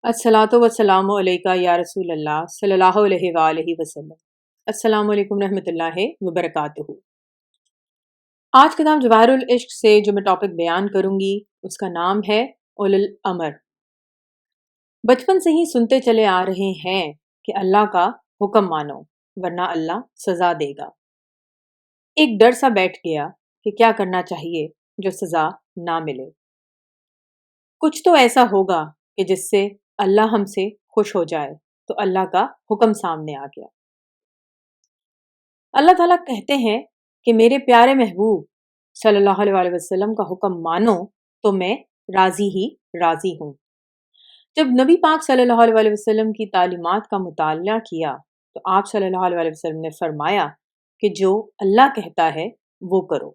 अस्सलातु वस्सलामु अलैका या रसूल अल्लाह सल्लल्लाहु अलैहि वालैहि वसल्लम। अस्सलामु अलैकुम रहमतुल्लाहि व बरकातुहू। आज का नाम जवाहिरुल इश्क से जो मैं टॉपिक बयान करूंगी उसका नाम है उलुल अमर। बचपन से ही सुनते चले आ रहे हैं कि अल्लाह का हुक्म मानो वरना अल्लाह सजा देगा। एक डर सा बैठ गया कि क्या करना चाहिए जो सजा ना मिले। कुछ तो ऐसा होगा कि जिससे अल्लाह हमसे खुश हो जाए, तो अल्लाह का हुक्म सामने आ गया। अल्लाह ताला कहते हैं कि मेरे प्यारे महबूब सल्लल्लाहु अलैहि वसल्लम का हुक्म मानो तो मैं राजी ही राजी हूँ। जब नबी पाक सल्लल्लाहु अलैहि वसल्लम की तालीमात का मुताला किया तो आप सल्लल्लाहु अलैहि वसल्लम ने फरमाया कि जो अल्लाह कहता है वो करो।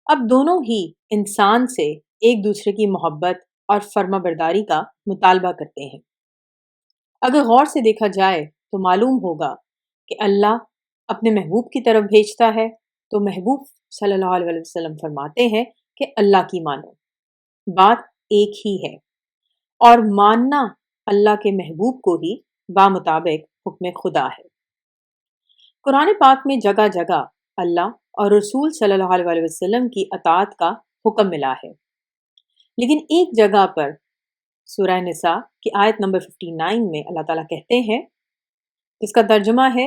अब दोनों ही इंसान से एक दूसरे की मोहब्बत और फर्माबरदारी का मुतालबा करते हैं। अगर गौर से देखा जाए तो मालूम होगा कि अल्लाह अपने महबूब की तरफ भेजता है तो महबूब सल्लल्लाहु अलैहि वसल्लम फरमाते हैं कि अल्लाह की मानो। बात एक ही है और मानना अल्लाह के महबूब को ही बामुताबिक हुक्म खुदा है। कुरान पाक में जगह जगह अल्लाह और रसूल सल्लल्लाहु अलैहि वसल्लम की अताअत का हुक्म मिला है, लेकिन एक जगह पर सूरह निसा की आयत नंबर 59 में अल्लाह ताला कहते हैं, जिसका तर्जुमा है,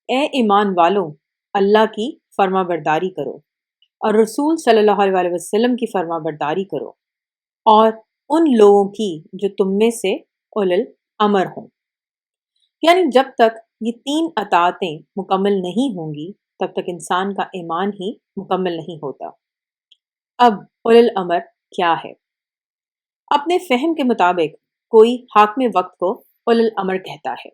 ए ईमान वालों, अल्लाह की फर्माबरदारी करो और रसूल सल्लल्लाहु अलैहि वसल्लम की फर्माबरदारी करो और उन लोगों की जो तुम में से उलुल अमर हों। यानी जब तक ये तीन अताअतें मुकम्मल नहीं होंगी तब तक इंसान का ईमान ही मुकम्मल नहीं होता। अब उलुल अमर क्या है? अपने फहम के मुताबिक कोई हाकिम वक्त को उलुल अमर कहता है।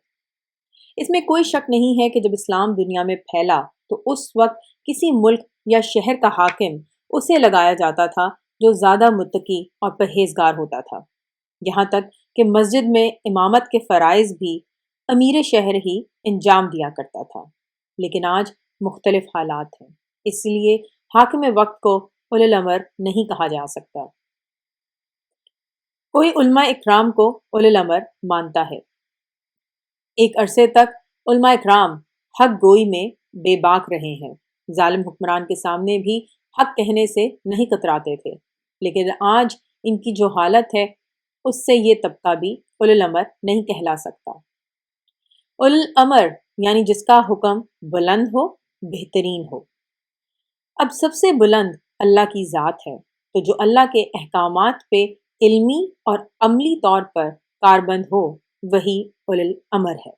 इसमें कोई शक नहीं है कि जब इस्लाम दुनिया में फैला तो उस वक्त किसी मुल्क या शहर का हाकिम उसे लगाया जाता था जो ज़्यादा मुत्तकी और परहेजगार होता था। यहाँ तक कि मस्जिद में इमामत के फ़राइज़ भी अमीर शहर ही इंजाम दिया करता था। लेकिन आज मुख्तलिफ हालात हैं, इसलिए हाकिम वक्त को उलुल अमर नहीं कहा जा सकता। कोई उलमा इकराम को उलुल अमर मानता है। एक अरसे तक उलमा इकराम हक गोई में बेबाक रहे हैं, जालिम हुक्मरान के सामने भी हक कहने से नहीं कतराते थे, लेकिन आज इनकी जो हालत है उससे ये तबका भी उलुल अमर नहीं कहला सकता। उलुल अमर यानी जिसका हुक्म बुलंद हो, बेहतरीन हो। अब सबसे बुलंद अल्लाह की ज़ात है, तो जो अल्लाह के अहकामात पे इल्मी और अमली तौर पर कारबंद हो वही उलुल अमर है।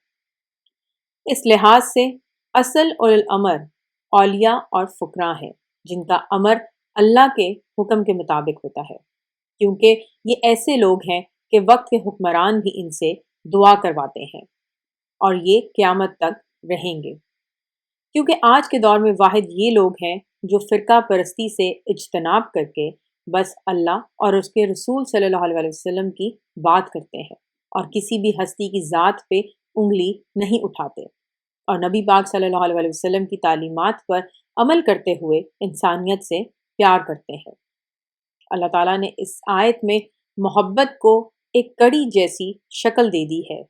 इस लिहाज से असल उलुल अमर औलिया और फुकरा हैं, जिनका अमर अल्लाह के हुक्म के मुताबिक होता है, क्योंकि ये ऐसे लोग हैं कि वक्त के हुक्मरान भी इनसे दुआ करवाते हैं और ये क़यामत तक रहेंगे, क्योंकि आज के दौर में वाहिद ये लोग हैं जो फ़िरका परस्ती से इज्तनाब करके बस अल्लाह और उसके रसूल सल्लल्लाहु अलैहि वसल्लम की बात करते हैं और किसी भी हस्ती की ज़ात पे उंगली नहीं उठाते और नबी पाक सल्लल्लाहु अलैहि वसल्लम की तालीमात पर अमल करते हुए इंसानियत से प्यार करते हैं। अल्लाह ताला ने इस आयत में मोहब्बत को एक कड़ी जैसी शक्ल दे दी है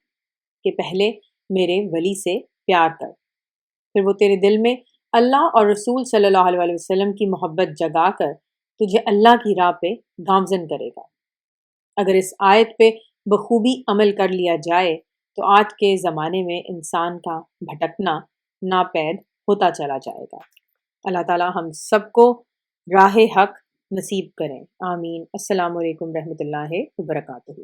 कि पहले मेरे वली से प्यार कर, फिर वो तेरे दिल में अल्लाह और रसूल सल्लल्लाहु अलैहि वसल्लम की मोहब्बत जगा कर तुझे अल्लाह की राह पे गामजन करेगा। अगर इस आयत पे बखूबी अमल कर लिया जाए तो आज के ज़माने में इंसान का भटकना नापैद होता चला जाएगा। अल्लाह ताला हम सबको राह हक नसीब करें। आमीन। अस्सलामु अलैकुम रहमतुल्लाहि व बरकातुहू।